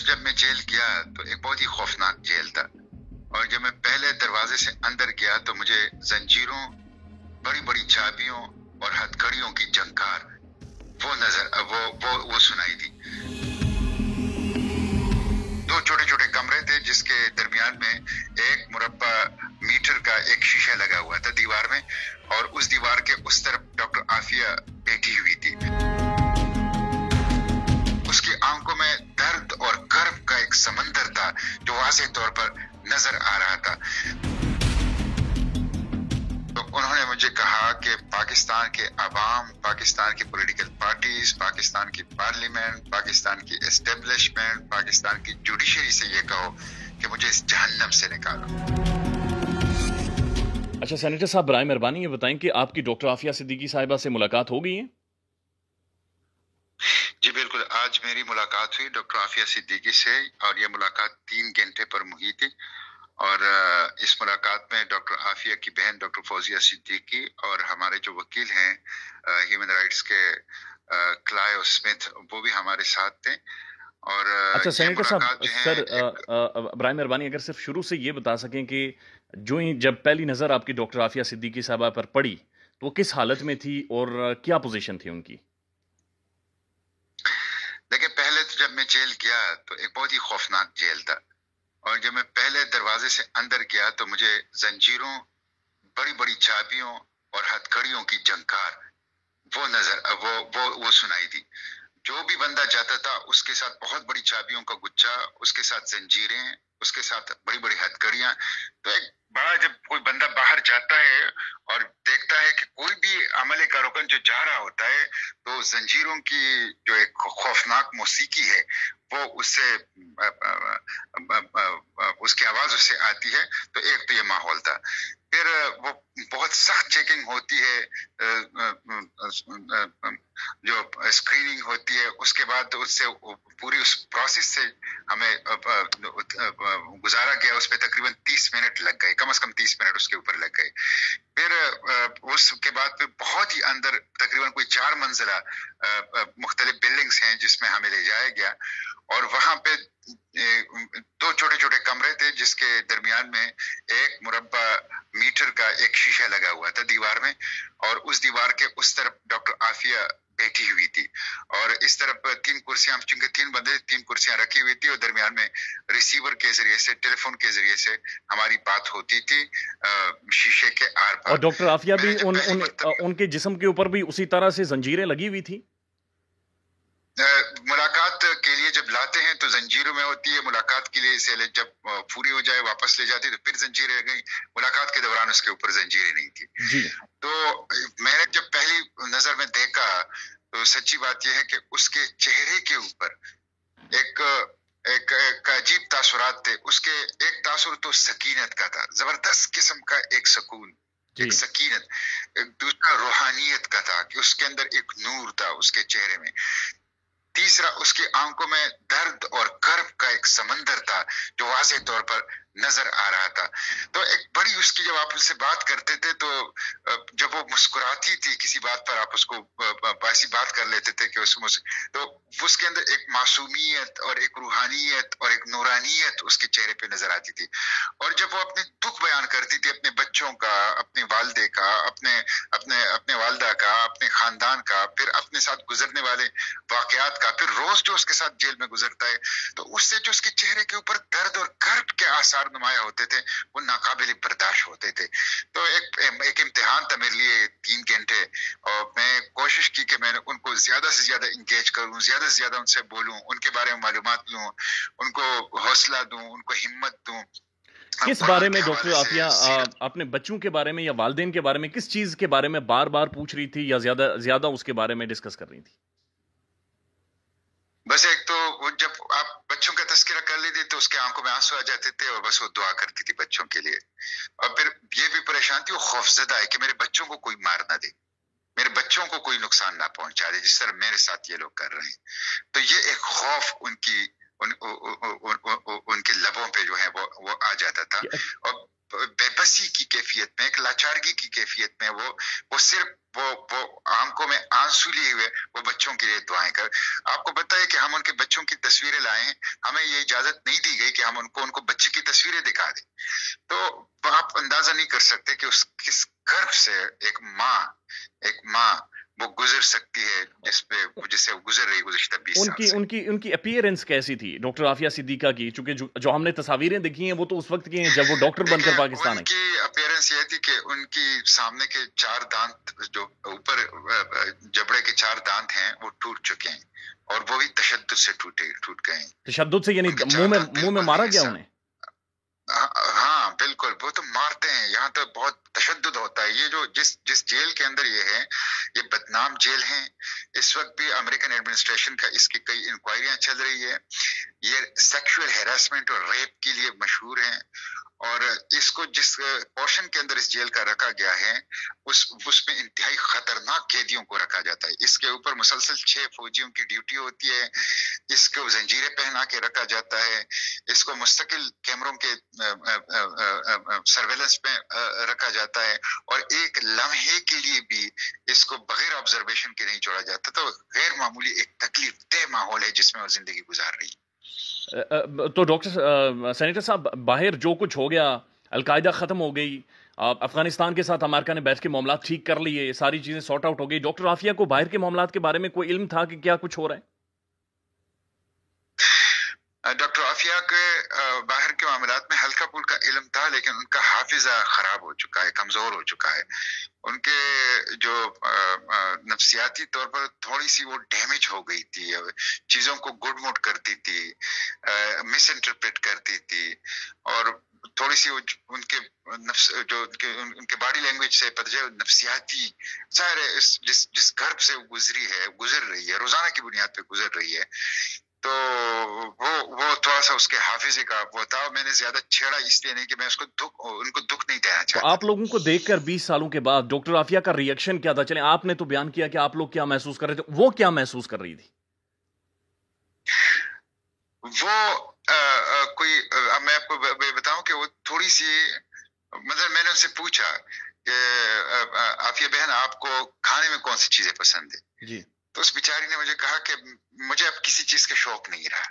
जब मैं जेल गया तो एक बहुत ही खौफनाक जेल था, और जब मैं पहले दरवाजे से अंदर गया तो मुझे जंजीरों, बड़ी बड़ी चाबियों और हथकड़ियों की झंकार वो सुनाई दी। दो छोटे छोटे कमरे थे जिसके दरमियान में एक मुरब्बा मीटर का एक शीशा लगा हुआ था दीवार में, और उस दीवार के उस तरफ डॉक्टर आफिया बैठी हुई थी। उसकी आंखों में दर्द और कर्ब का एक समंदर था जो वाज़ेह तौर पर नजर आ रहा था। तो उन्होंने मुझे कहा कि पाकिस्तान के अवाम, पाकिस्तान की पॉलिटिकल पार्टीज, पाकिस्तान की पार्लियामेंट, पाकिस्तान की एस्टेब्लिशमेंट, पाकिस्तान की जुडिशरी से ये कहो कि मुझे इस जहन्नम से निकालो। अच्छा सेनेटर साहब, बराए मेहरबानी ये बताएं कि आपकी डॉक्टर आफिया सिद्दीकी साहिबा से मुलाकात हो गई है? जी बिल्कुल, आज मेरी मुलाकात हुई डॉक्टर आफिया सिद्दीकी से, और ये मुलाकात 3 घंटे पर हुई थी। और इस मुलाकात में डॉक्टर आफिया की बहन डॉक्टर फौजिया सिद्दीकी और हमारे जो वकील हैं ह्यूमन राइट्स के क्लायो स्मिथ, वो भी हमारे साथ थे। और अच्छा सेनेटर साहब, सर एक बराए मेहरबानी अगर सिर्फ शुरू से ये बता सकें कि जो ही जब पहली नज़र आपकी डॉक्टर आफिया सिद्दीकी साहबा पर पड़ी तो वो किस हालत में थी और क्या पोजीशन थी उनकी? देखिए, पहले तो जब मैं जेल गया तो एक बहुत ही खौफनाक जेल था, और जब मैं पहले दरवाजे से अंदर गया तो मुझे जंजीरों, बड़ी बड़ी चाबियों और हथकड़ियों की झंकार वो सुनाई दी। जो भी बंदा जाता था उसके साथ बहुत बड़ी चाबियों का गुच्छा, उसके साथ जंजीरें, उसके साथ बड़ी बड़ी हथकड़ियां। तो एक बड़ा, जब कोई बंदा बाहर जाता है और देखता है कि कोई भी अमले का रुकन जो जा रहा होता है, तो जंजीरों की जो एक खौफनाक मौसीकी है वो उससे उसकी आवाज उससे आती है। तो एक तो ये माहौल था। फिर वो बहुत सख्त चेकिंग होती है, जो स्क्रीनिंग होती है, उसके बाद उससे पूरी उस प्रोसेस से हमें गुजारा गया। उस पर तकरीबन 30 मिनट लग गए, कम से कम 30 मिनट उसके ऊपर लग गए। फिर उसके बाद फिर बहुत ही अंदर तकरीबन कोई 4 मंजिला मुख्तलिफ बिल्डिंग्स हैं जिसमें हमें ले जाया गया, और वहां पे 2 छोटे छोटे कमरे थे जिसके दरमियान में एक मुरब्बा मीटर का एक शीशा लगा हुआ था दीवार में, और उस दीवार के उस तरफ डॉक्टर आफिया बैठी हुई थी, और इस तरफ 3 कुर्सियां, चूंकि 3 बंदे, 3 कुर्सियां रखी हुई थी, और दरमियान में रिसीवर के जरिए से, टेलीफोन के जरिए से हमारी बात होती थी शीशे के आर पार। और डॉक्टर आफिया भी उनके जिस्म के ऊपर भी उसी तरह से जंजीरें लगी हुई थी? मुलाकात के लिए जब लाते हैं तो जंजीरों में होती है, मुलाकात के लिए से जब पूरी हो जाए वापस ले जाते तो फिर जंजीरें रह गई। मुलाकात के दौरान उसके ऊपर जंजीरें नहीं थी जी। तो मैंने जब पहली नजर में देखा तो सच्ची बात यह है कि उसके चेहरे के ऊपर एक एक अजीब तासुरात थे। उसके एक तासुर तो सकीनत का था, जबरदस्त किस्म का एक सुकून, एक सकीनत। एक दूसरा रूहानियत का था कि उसके अंदर एक नूर था उसके चेहरे में। तीसरा, उसकी आंखों में दर्द और कर्ब का एक समंदर था जो वाज़ेह तौर पर नजर आ रहा था। तो एक बड़ी उसकी, जब आप उससे बात करते थे तो जब वो मुस्कुराती थी किसी बात पर, आप उसको ऐसी बात कर लेते थे कि तो उसके अंदर एक मासूमियत और एक रूहानियत और एक नूरानियत उसके चेहरे पे नजर आती थी। और जब वो अपने दुख बयान करती थी, अपने बच्चों का, अपने वालिदे का, अपने अपने अपने वालिदा का, अपने खानदान का, फिर अपने साथ गुजरने वाले वाकयात का, फिर रोज जो उसके साथ जेल में गुजरता है, तो उससे जो उसके चेहरे के ऊपर दर्द और कर्ब के आसार नुमाया होते थे वो नाकाबिल बर्दाश्त होते थे। तो एक इम्तिहान था मेरे लिए 3 घंटे, और मैं कोशिश की कि मैं उनको ज्यादा से ज्यादा इंगेज करूं, ज्यादा से ज्यादा उनसे बोलूं, उनके बारे में मालूमात लूं, उनको हौसला दूं, उनको हिम्मत दूं। किस बारे में डॉक्टर आफिया अपने बच्चों के बारे में या वालिदैन के बारे में, किस चीज के बारे में बार बार पूछ रही थी या ज्यादा उसके बारे में डिस्कस कर रही थी? बस एक तो जब आप बच्चों का तस्करा कर लेते तो उसके आंखों में आंसू आ जाते थे, और बस वो दुआ करती थी बच्चों के लिए। और फिर ये भी परेशान थी, वो खौफजदा है कि मेरे बच्चों को कोई मार ना दे, मेरे बच्चों को कोई नुकसान ना पहुंचा दे जिस तरह मेरे साथ ये लोग कर रहे हैं। तो ये एक खौफ उनके लबों पे जो है वो आ जाता था। और बेबसी की कैफियत में, एक लाचारगी की कैफियत में वो सिर्फ वो आंखों में आंसू लिए हुए वो बच्चों के लिए दुआएं कर। आपको पता है कि हम उनके बच्चों की तस्वीरें लाए हैं, हमें ये इजाजत नहीं दी गई कि हम उनको बच्चे की तस्वीरें दिखा दें। तो आप अंदाजा नहीं कर सकते कि उस किस गर्भ से एक माँ वो गुजर सकती है जिससे वो गुजर रही गुज़िश्ता 20 साल से। उनकी अपीयरेंस कैसी थी डॉक्टर आफिया सिद्दीका की? चूंकि जो हमने तस्वीरें देखी हैं वो तो उस वक्त की हैं जब वो डॉक्टर बनकर पाकिस्तान आई। उनकी अपीयरेंस ये थी कि उनकी सामने के 4 दांत, जो ऊपर जबड़े के 4 दांत हैं, वो टूट चुके हैं, और वो भी तशद्दुद से टूट गए हैं। तशद्दुद से यानी मुंह में मारा गया उन्हें? हाँ बिल्कुल, वो तो मारते हैं, यहाँ तो बहुत तशद्दुद होता है। ये जो जिस जेल के अंदर ये है, ये बदनाम जेल है। इस वक्त भी अमेरिकन एडमिनिस्ट्रेशन का इसकी कई इंक्वायरियां चल रही है। ये सेक्सुअल हैरेसमेंट और रेप के लिए मशहूर है, और इसको जिस पोर्शन के अंदर इस जेल का रखा गया है उसमें इंतहाई खतरनाक कैदियों को रखा जाता है। इसके ऊपर मुसलसल 6 फौजियों की ड्यूटी होती है, इसको जंजीरें पहना के रखा जाता है, इसको मुस्तकिल कैमरों के सर्वेलेंस में रखा जाता है, और एक लम्हे के लिए भी इसको बगैर ऑब्जर्वेशन के नहीं छोड़ा जाता। तो गैर मामूली एक तकलीफ दह माहौल है जिसमें वो जिंदगी गुजार रही है। तो डॉक्टर सेनेटर साहब, बाहर जो कुछ हो गया, अलकायदा ख़त्म हो गई, अफगानिस्तान के साथ अमेरिका ने बैठ के मामला ठीक कर लिए, सारी चीज़ें सॉर्ट आउट हो गई, डॉक्टर आफिया को बाहर के मामला के बारे में कोई इल्म था कि क्या कुछ हो रहा है? डॉक्टर आफिया के बाहर के मामलात में हल्का फुल्का इल्म था, लेकिन उनका हाफिजा खराब हो चुका है, कमजोर हो चुका है। उनके जो नफ्सियाती तौर पर थोड़ी सी वो डैमेज हो गई थी, चीजों को गुडमुड करती थी, मिस इंटरप्रेट करती थी, और थोड़ी सी उनके बॉडी लैंग्वेज से पता चले नफ्सियाती सारे जिस गर्भ से वो गुजर रही है, रोजाना की बुनियाद पे गुजर रही है। तो वो थोड़ा सा उसके हाफिजे का वो था। मैंने ज्यादा छेड़ा इसलिए नहीं कि मैं उनको दुख नहीं देना चाहता। तो आप लोगों को देखकर 20 सालों के बाद डॉक्टर आफिया का रिएक्शन क्या था? चले, आपने तो बयान किया कि आप लोग क्या महसूस कर रहे थे, वो क्या महसूस कर रही थी? वो मैं आपको बताऊं कि वो थोड़ी सी, मतलब मैंने उनसे पूछा कि आफिया बहन, आपको खाने में कौन सी चीजें पसंद है जी? तो उस बेचारी ने मुझे कहा कि मुझे अब किसी चीज का शौक नहीं रहा,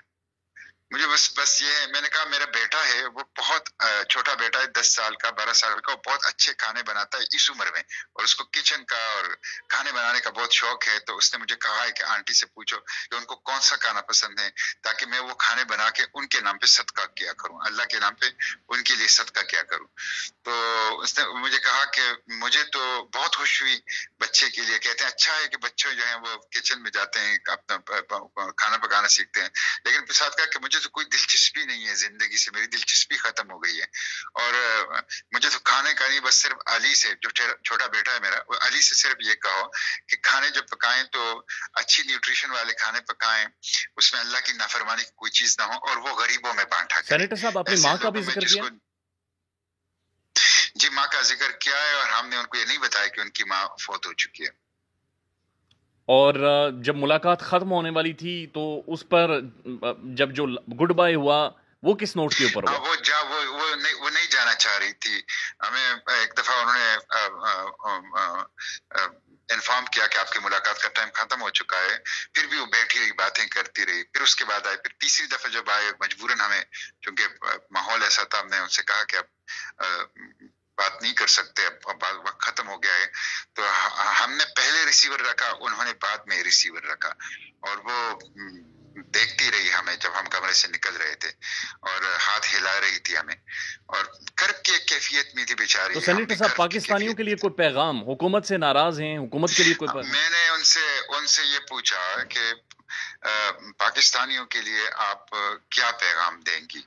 मुझे बस ये है। मैंने कहा मेरा बेटा है, वो बहुत छोटा बेटा है, 10 साल का 12 साल का, वो बहुत अच्छे खाने बनाता है इस उम्र में, और उसको किचन का और खाने बनाने का बहुत शौक है। तो उसने मुझे कहा है कि आंटी से पूछो कि उनको कौन सा खाना पसंद है, ताकि मैं वो खाने बना के उनके नाम पे सदका किया करूं, अल्लाह के नाम पे उनके लिए सदका किया करूं। तो उसने मुझे कहा कि मुझे तो बहुत खुश हुई बच्चे के लिए। कहते हैं अच्छा है कि बच्चे जो हैं वो किचन में जाते हैं, अपना खाना पकाना सीखते हैं, लेकिन फिर साथ कहा कि मुझे तो कोई दिलचस्पी नहीं है जिंदगी से, मेरी दिलचस्पी खत्म हो गई है, और मुझे तो खाने का नहीं, बस सिर्फ अली से, जो छोटा बेटा है मेरा, अली से सिर्फ ये कहो कि खाने जब पकाएं तो अच्छी न्यूट्रिशन वाले खाने पकाएं, उसमें अल्लाह की नाफरमानी की कोई चीज ना हो, और वो गरीबों में बांटा करें। सेनेटर साहब, अपनी माँ का भी जिक्र किया? जी, माँ का जिक्र किया है, और हमने उनको ये नहीं बताया कि उनकी माँ फौत हो चुकी है। और जब मुलाकात खत्म होने वाली थी तो उस पर जब जो गुड बाय हुआ, वो किस नोट के ऊपर हुआ? वो नहीं जाना चाह रही थी। हमें एक दफा उन्होंने इन्फॉर्म किया कि आपकी मुलाकात का टाइम खत्म हो चुका है, फिर भी वो बैठी रही, बातें करती रही। फिर उसके बाद आए, फिर तीसरी दफा जब आए, मजबूरन हमें, क्योंकि माहौल ऐसा था, हमने उनसे कहा कि अब बात नहीं कर सकते, अब वक्त खत्म हो गया है। तो हमने पहले रिसीवर रखा, उन्होंने बाद में रिसीवर रखा, और वो देखती रही हमें जब हम कमरे से निकल रहे थे, और हाथ हिला रही थी हमें, और कर्ब की एक कैफियत में थी बेचारी। तो सेनेटर साहब, पाकिस्तानियों के लिए कोई पैगाम, हुकूमत से नाराज हैं, हुकूमत के लिए कोई पैगाम? मैंने उनसे ये पूछा कि पाकिस्तानियों के लिए आप क्या पैगाम देंगी?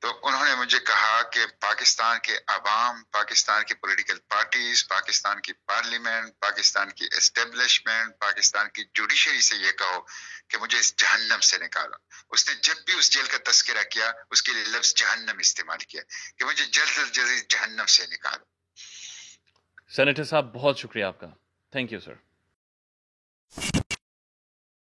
तो उन्होंने मुझे कहा कि पाकिस्तान के अवाम, पाकिस्तान की पॉलिटिकल पार्टीज, पाकिस्तान की पार्लियामेंट, पाकिस्तान की एस्टेब्लिशमेंट, पाकिस्तान की जुडिशरी से ये कहो कि मुझे इस जहन्नम से निकालो। उसने जब भी उस जेल का तस्करा किया, उसके लिए लफ्ज जहन्नम इस्तेमाल किया कि मुझे जल्द से जल्द जहन्नम से निकालो। सेनेटर साहब, बहुत शुक्रिया आपका। Thank you sir.